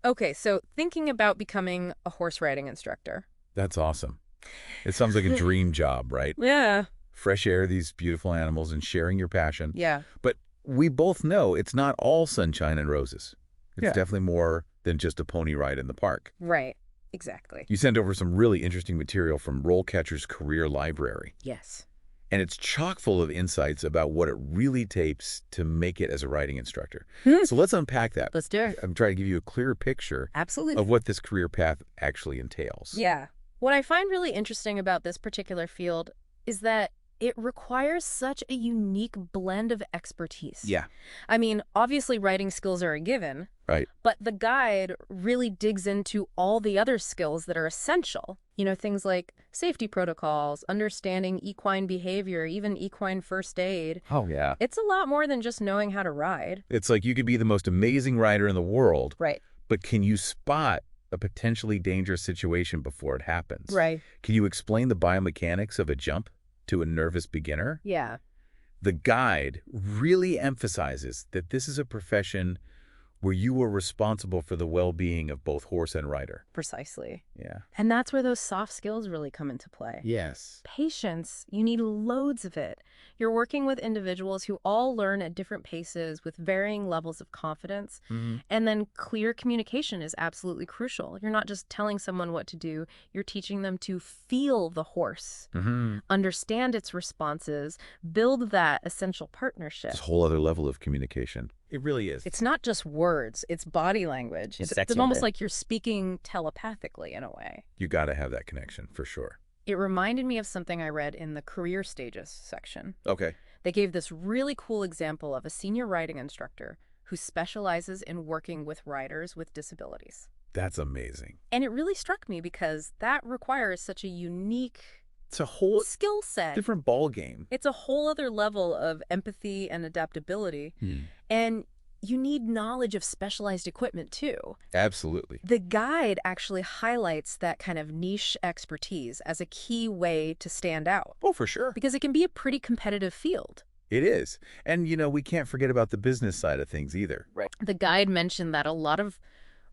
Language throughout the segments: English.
Okay, so thinking about becoming a horse riding instructor. That's awesome. It sounds like a dream job, right? Yeah. Fresh air, these beautiful animals, and sharing your passion. Yeah. But we both know it's not all sunshine and roses. It's Yeah. definitely more than just a pony ride in the park. Right. Exactly. You sent over some really interesting material from RoleCatcher's career library, Yes. and it's chock full of insights about what it really takes to make it as a riding instructor. Hmm. So let's unpack that. Let's do it. I'm trying to give you a clearer picture Absolutely. of what this career path actually entails. Yeah. What I find really interesting about this particular field is that it requires such a unique blend of expertise. Yeah, I mean, obviously writing skills are a given, right. but the guide really digs into all the other skills that are essential. You know, things like safety protocols, understanding equine behavior, even equine first aid. Oh, yeah. It's a lot more than just knowing how to ride. It's like you could be the most amazing rider in the world, Right. but can you spot a potentially dangerous situation before it happens? Right. Can you explain the biomechanics of a jump to a nervous beginner? Yeah. The guide really emphasizes that this is a profession where you are responsible for the well-being of both horse and rider. Precisely. Yeah. And that's where those soft skills really come into play. Yes. Patience, you need loads of it. You're working with individuals who all learn at different paces with varying levels of confidence. And then clear communication is absolutely crucial. You're not just telling someone what to do, you're teaching them to feel the horse, understand its responses, build that essential partnership. It's a whole other level of communication. It really is. It's not just words, it's body language. It's Exactly. almost like you're speaking telepathically in a way. You got to have that connection, for sure. It reminded me of something I read in the career stages section. Okay. They gave this really cool example of a senior riding instructor who specializes in working with riders with disabilities. That's amazing. And it really struck me because that requires such a unique It's a whole skill set. different ball game. It's a whole other level of empathy and adaptability. And you need knowledge of specialized equipment too. Absolutely. The guide actually highlights that kind of niche expertise as a key way to stand out Oh, for sure. because it can be a pretty competitive field. It is. And, we can't forget about the business side of things either. Right. The guide mentioned that a lot of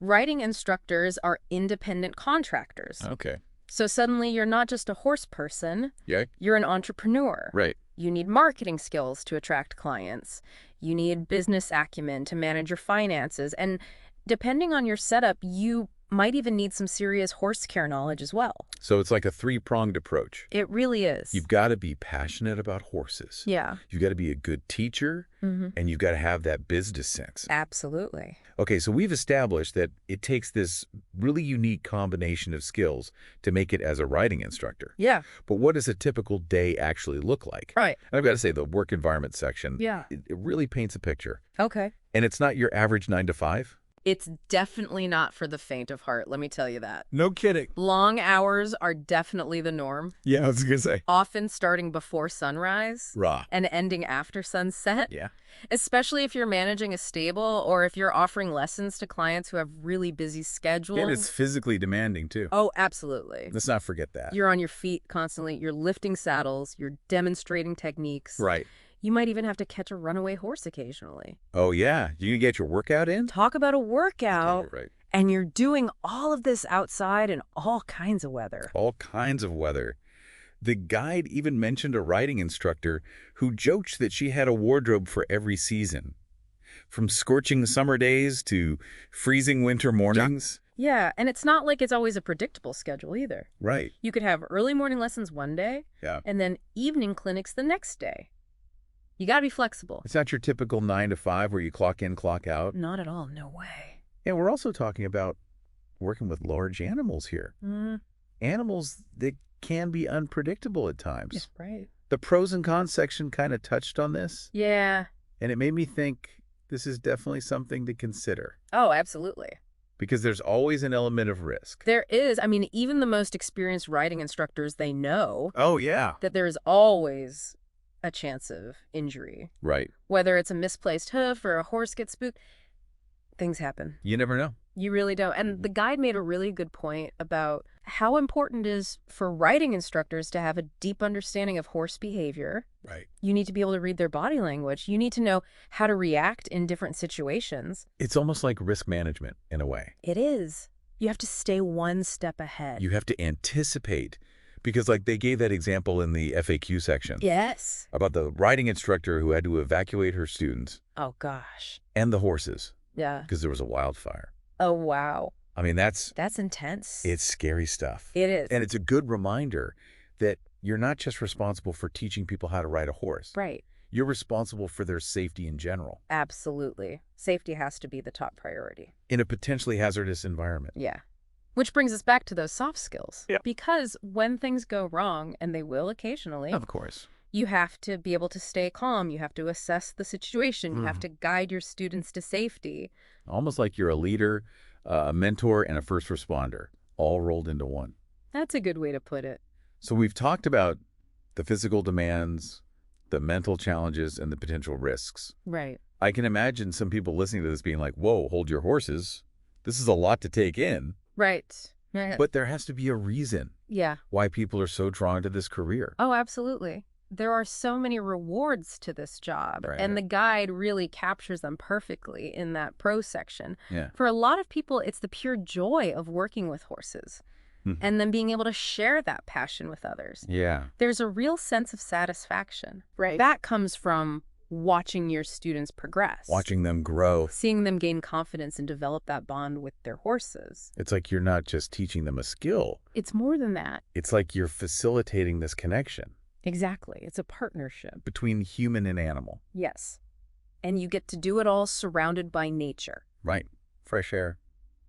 riding instructors are independent contractors. Okay. So suddenly you're not just a horse person, Yeah. you're an entrepreneur. Right. You need marketing skills to attract clients. You need business acumen to manage your finances. And depending on your setup, you might even need some serious horse care knowledge as well. So it's like a three-pronged approach. It really is. You've got to be passionate about horses. Yeah. You've got to be a good teacher, and you've got to have that business sense. Absolutely. Okay, so we've established that it takes this really unique combination of skills to make it as a riding instructor. Yeah. But what does a typical day actually look like? Right. And I've got to say, the work environment section, Yeah. it really paints a picture. Okay. And it's not your average 9 to 5. It's definitely not for the faint of heart, let me tell you that. No kidding. Long hours are definitely the norm, Yeah, I was going to say. often starting before sunrise Raw. and ending after sunset. Yeah. Especially if you're managing a stable or if you're offering lessons to clients who have really busy schedules. And it's physically demanding, too. Oh, absolutely. Let's not forget that. You're on your feet constantly. You're lifting saddles. You're demonstrating techniques. Right. You might even have to catch a runaway horse occasionally. Oh, yeah. You can get your workout in? Talk about a workout. Right. And you're doing all of this outside in all kinds of weather. All kinds of weather. The guide even mentioned a riding instructor who joked that she had a wardrobe for every season. From scorching summer days to freezing winter mornings. Yeah, and it's not like it's always a predictable schedule either. Right. You could have early morning lessons one day Yeah. and then evening clinics the next day. You gotta be flexible. It's not your typical 9 to 5 where you clock in, clock out. Not at all, no way. And we're also talking about working with large animals here. Animals that can be unpredictable at times. Yeah, right. The pros and cons section kind of touched on this, Yeah. and it made me think this is definitely something to consider Oh, absolutely. because there's always an element of risk. There is, I mean, even the most experienced riding instructors, they know Oh, yeah. that there is always a chance of injury. Right. Whether it's a misplaced hoof or a horse gets spooked, things happen. You never know. You really don't. And the guide made a really good point about how important it is for riding instructors to have a deep understanding of horse behavior, Right. You need to be able to read their body language. You need to know how to react in different situations. It's almost like risk management in a way. It is. You have to stay one step ahead. You have to anticipate, because like they gave that example in the FAQ section Yes. about the riding instructor who had to evacuate her students Oh, gosh. and the horses Yeah. because there was a wildfire. Oh, wow. I mean, That's intense. it's scary stuff. It is. And it's a good reminder that you're not just responsible for teaching people how to ride a horse. Right. You're responsible for their safety in general Absolutely. Safety has to be the top priority. in a potentially hazardous environment. Yeah. Which brings us back to those soft skills. Yeah. Because when things go wrong, and they will occasionally, Of course. you have to be able to stay calm. You have to assess the situation. You have to guide your students to safety. Almost like you're a leader, a mentor, and a first responder, all rolled into one. That's a good way to put it. So we've talked about the physical demands, the mental challenges, and the potential risks. Right. I can imagine some people listening to this being like, whoa, hold your horses. This is a lot to take in. Right. But there has to be a reason Yeah. why people are so drawn to this career. Oh, absolutely. There are so many rewards to this job, Right. and the guide really captures them perfectly in that prose section. Yeah. For a lot of people, it's the pure joy of working with horses and then being able to share that passion with others. Yeah. There's a real sense of satisfaction. Right. That comes from watching your students progress. Watching them grow. Seeing them gain confidence and develop that bond with their horses. It's like you're not just teaching them a skill. It's more than that. It's like you're facilitating this connection Exactly. It's a partnership. between human and animal. Yes. And you get to do it all surrounded by nature. Right. Fresh air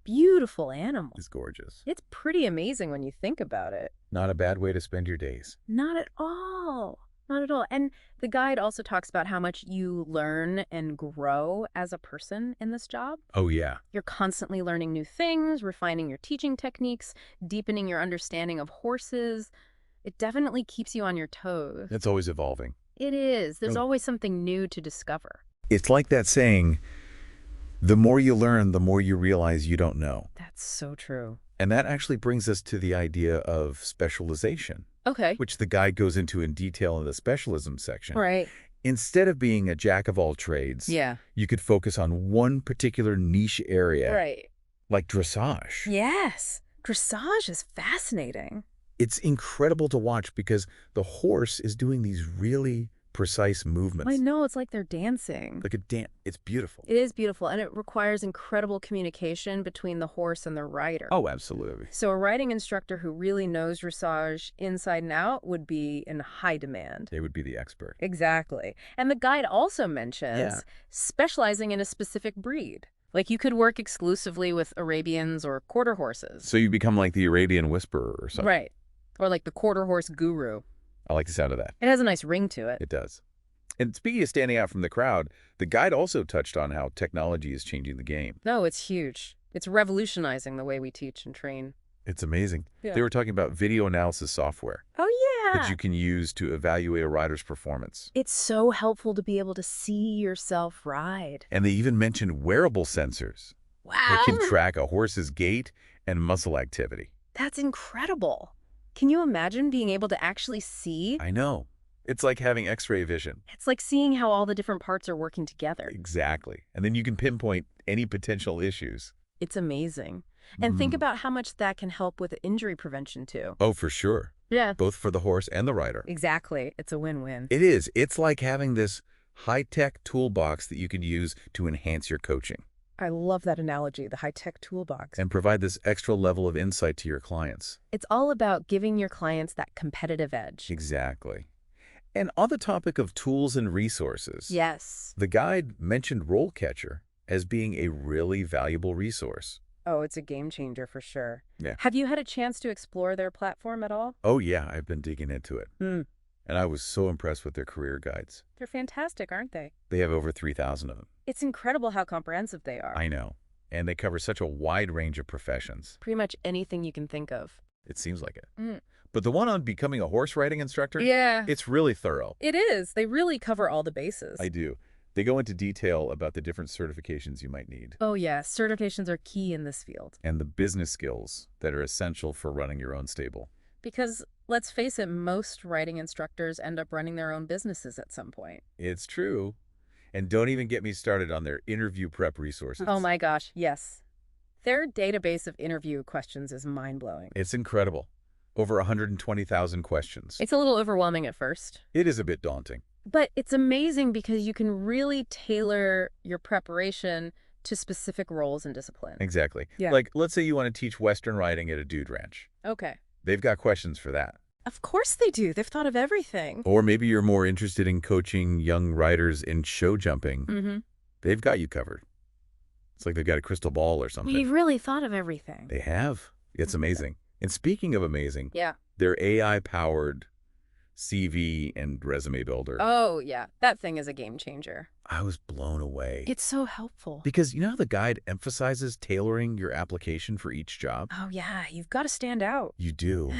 Beautiful animals. is gorgeous. It's pretty amazing when you think about it. Not a bad way to spend your days. Not at all. Not at all. And the guide also talks about how much you learn and grow as a person in this job. Oh, yeah. You're constantly learning new things, refining your teaching techniques, deepening your understanding of horses. It definitely keeps you on your toes. It's always evolving. It is. There's Oh. always something new to discover. It's like that saying, the more you learn, the more you realize you don't know. That's so true. And that actually brings us to the idea of specialization, Okay. which the guide goes into in detail in the specialism section. Right. Instead of being a jack of all trades, Yeah. you could focus on one particular niche area, Right. like dressage. Yes. Dressage is fascinating. It's incredible to watch because the horse is doing these really precise movements. I know. It's like they're dancing. Like a dance. It's beautiful. It is beautiful, and it requires incredible communication between the horse and the rider. Oh, absolutely. So a riding instructor who really knows dressage inside and out would be in high demand. They would be the expert. Exactly. And the guide also mentions specializing in a specific breed. Like you could work exclusively with Arabians or quarter horses. So you become like the Arabian Whisperer or something. Right. Or like the quarter horse guru. I like the sound of that. It has a nice ring to it. It does. And speaking of standing out from the crowd, the guide also touched on how technology is changing the game. No, it's huge. It's revolutionizing the way we teach and train. It's amazing. Yeah. They were talking about video analysis software Oh, yeah. that you can use to evaluate a rider's performance. It's so helpful to be able to see yourself ride. And they even mentioned wearable sensors Wow. that can track a horse's gait and muscle activity. That's incredible. Can you imagine being able to actually see? I know. It's like having X-ray vision. It's like seeing how all the different parts are working together. Exactly. And then you can pinpoint any potential issues. It's amazing. And think about how much that can help with injury prevention, too. Oh, for sure. Yeah. Both for the horse and the rider. Exactly. It's a win-win. It is. It's like having this high-tech toolbox that you can use to enhance your coaching I love that analogy, the high-tech toolbox. and provide this extra level of insight to your clients. It's all about giving your clients that competitive edge. Exactly. And on the topic of tools and resources, Yes. the guide mentioned RoleCatcher as being a really valuable resource. Oh, it's a game changer for sure. Yeah. Have you had a chance to explore their platform at all? Oh, yeah, I've been digging into it. Hmm. And I was so impressed with their career guides. They're fantastic, aren't they? They have over 3,000 of them. It's incredible how comprehensive they are. I know. And they cover such a wide range of professions. Pretty much anything you can think of. It seems like it. Mm. But the one on becoming a horse riding instructor, Yeah. it's really thorough. It is. They really cover all the bases. I do. They go into detail about the different certifications you might need Oh, yeah. Certifications are key in this field. and the business skills that are essential for running your own stable. Because let's face it, most riding instructors end up running their own businesses at some point. It's true. And don't even get me started on their interview prep resources. Oh my gosh, yes. Their database of interview questions is mind-blowing. It's incredible. Over 120,000 questions. It's a little overwhelming at first. It is a bit daunting. But it's amazing because you can really tailor your preparation to specific roles and discipline. Exactly. Yeah. Like, let's say you want to teach Western riding at a dude ranch. Okay. They've got questions for that. Of course they do. They've thought of everything. Or maybe you're more interested in coaching young riders in show jumping. Mm-hmm. They've got you covered. It's like they've got a crystal ball or something. We've really thought of everything. They have. It's amazing. And speaking of amazing, Yeah. their AI-powered CV and resume builder. Oh, yeah. That thing is a game changer. I was blown away. It's so helpful. Because you know how the guide emphasizes tailoring your application for each job? Oh, yeah. You've got to stand out. You do.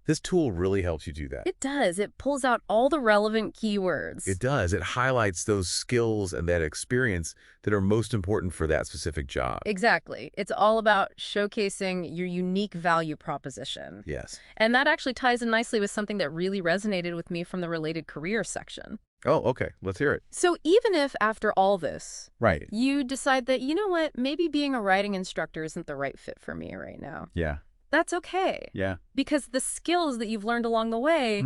This tool really helps you do that. It does. It pulls out all the relevant keywords. It does. It highlights those skills and that experience that are most important for that specific job. Exactly. It's all about showcasing your unique value proposition. Yes. And that actually ties in nicely with something that really resonated with me from the related career section. Oh, okay. Let's hear it. So even if after all this, Right. you decide that, you know what, maybe being a riding instructor isn't the right fit for me right now, Yeah. that's okay. Yeah. Because the skills that you've learned along the way,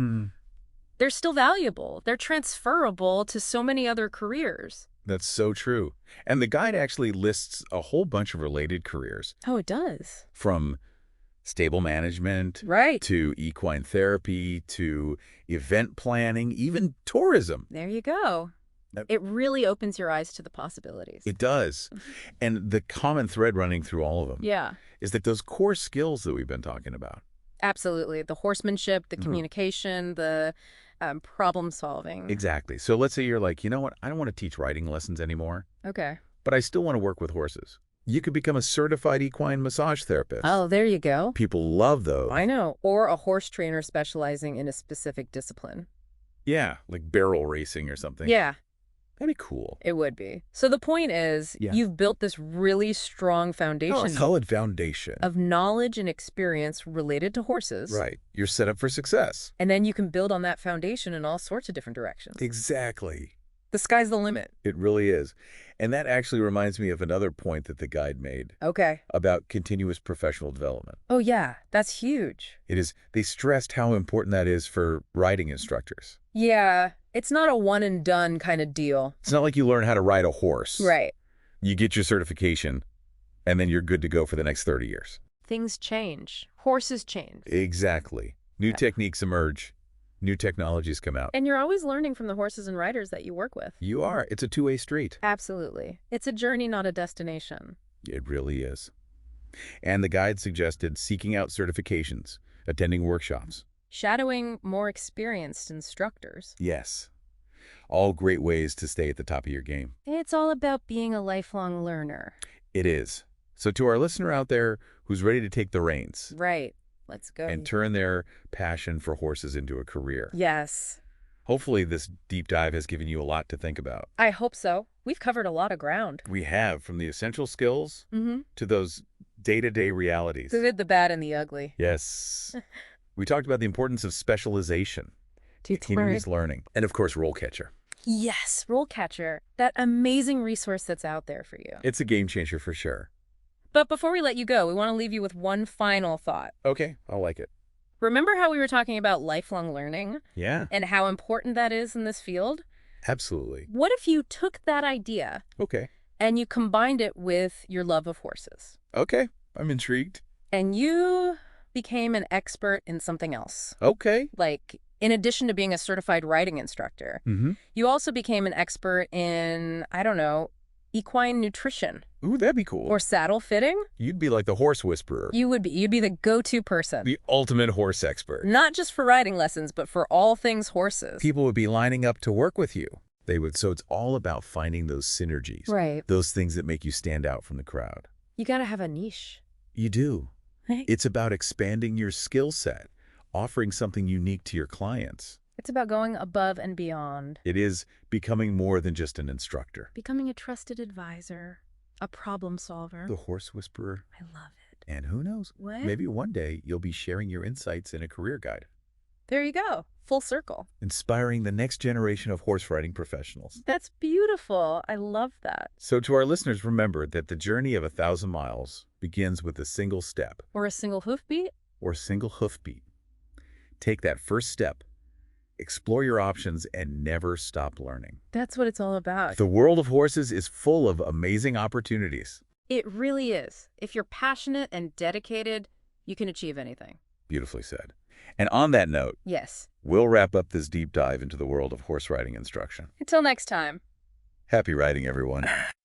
they're still valuable. They're transferable to so many other careers. That's so true. And the guide actually lists a whole bunch of related careers, Oh, it does. from stable management Right. to equine therapy to event planning, even tourism. There you go. Yep. It really opens your eyes to the possibilities. It does. And the common thread running through all of them Yeah, is that those core skills that we've been talking about. absolutely. The horsemanship, the communication, the problem solving. Exactly. So let's say you're like, you know what? I don't want to teach riding lessons anymore, Okay. but I still want to work with horses. You could become a certified equine massage therapist. Oh, there you go. People love those. I know. Or a horse trainer specializing in a specific discipline. Yeah, like barrel racing or something. Yeah, That'd be cool. it would be. So the point is, Yeah. you've built this really strong foundation A solid foundation. of knowledge and experience related to horses. Right. You're set up for success. And then you can build on that foundation in all sorts of different directions. Exactly. The sky's the limit. It really is. And that actually reminds me of another point that the guide made Okay. about continuous professional development. Oh, yeah. That's huge. It is, they stressed how important that is for riding instructors. Yeah. It's not a one and done kind of deal. It's not like you learn how to ride a horse. Right. You get your certification, and then you're good to go for the next 30 years. Things change. Horses change. Exactly. New techniques emerge. New technologies come out. And you're always learning from the horses and riders that you work with. You are. It's a two-way street. Absolutely. It's a journey, not a destination. It really is. And the guide suggested seeking out certifications, attending workshops. Shadowing more experienced instructors. Yes. All great ways to stay at the top of your game. It's all about being a lifelong learner. It is. So to our listener out there who's ready to take the reins Right. Let's go. and turn their passion for horses into a career. Yes. Hopefully this deep dive has given you a lot to think about. I hope so. We've covered a lot of ground. We have, from the essential skills Mm-hmm. to those day-to-day realities. The good, the bad, and the ugly. Yes. We talked about the importance of specialization, continuous learning, and of course, RoleCatcher. Yes, RoleCatcher, that amazing resource that's out there for you. It's a game changer for sure. But before we let you go, we want to leave you with one final thought. Okay, I'll like it. Remember how we were talking about lifelong learning Yeah, and how important that is in this field? absolutely. What if you took that idea Okay. and you combined it with your love of horses Okay, I'm intrigued. and you became an expert in something else? Okay. Like, in addition to being a certified riding instructor, Mm-hmm. you also became an expert in, I don't know, equine nutrition Ooh, that'd be cool. or saddle fitting. You'd be like the horse whisperer, You'd be the go-to person, the ultimate horse expert. not just for riding lessons, but for all things horses. People would be lining up to work with you. They would. So it's all about finding those synergies, Right. those things that make you stand out from the crowd. You got to have a niche. You do. Right? It's about expanding your skill set, offering something unique to your clients. It's about going above and beyond, It is becoming more than just an instructor. becoming a trusted advisor, a problem solver. The horse whisperer. I love it. And who knows? What? Maybe one day you'll be sharing your insights in a career guide, There you go. Full circle. inspiring the next generation of horse riding professionals. That's beautiful. I love that. So to our listeners, remember that the journey of 1,000 miles begins with a single step Or a single hoofbeat. or single hoofbeat. Take that first step, explore your options, and never stop learning. That's what it's all about. The world of horses is full of amazing opportunities. It really is. If you're passionate and dedicated, you can achieve anything. Beautifully said. And on that note, Yes. we'll wrap up this deep dive into the world of horse riding instruction. Until next time. Happy riding, everyone.